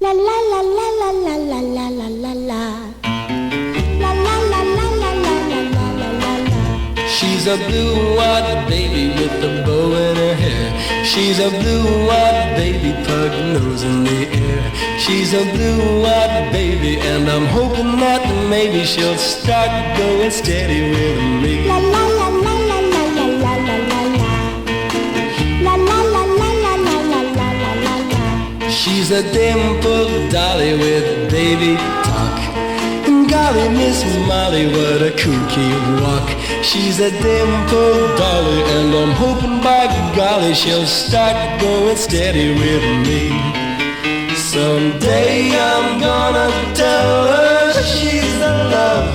La la la la la la la la la la la. La la la la la la la la la la la. She's a blue-eyed baby with a bow in her hair. She's a blue-eyed baby, pug nose in the air. She's a blue-eyed baby, and I'm hoping that maybe she'll start going steady with me. La la la la la la la la la la la. La la la la la la la la la la la. She's a dimpled dolly with baby talk. And golly, Miss Molly, what a kooky walk. She's a dimpled dolly, and I'm hoping by golly she'll start going steady with me. Someday I'm gonna tell her she's the love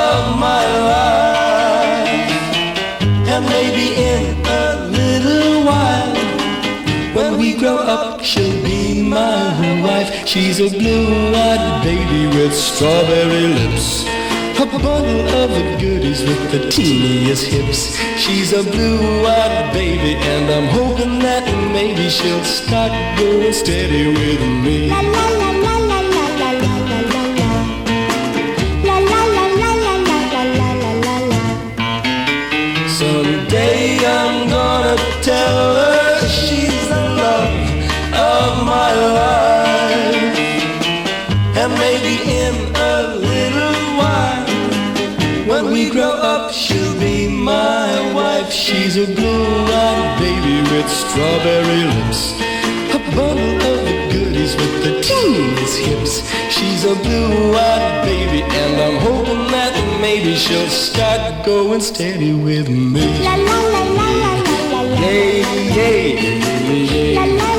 of my life. And maybe in a little while, when we grow up, she'll be my wife. She's a blue-eyed baby with strawberry lips, a bundle of goodies with the teeniest hips. She's a blue-eyed baby, and I'm hoping that maybe she'll start going steady with me. La la la la la la la la la la la. La la la la la la la la la la la. Someday I'm gonna tell her she's the love of my life. And maybe in a little while, when we grow up, she'll be my wife. She's a blue-eyed baby with strawberry lips, a bundle of goodies with the teeniest hips. She's a blue-eyed baby, and I'm hoping that maybe she'll start going steady with me. La la la la la la la la. Yeah, yeah, yeah, yeah. La la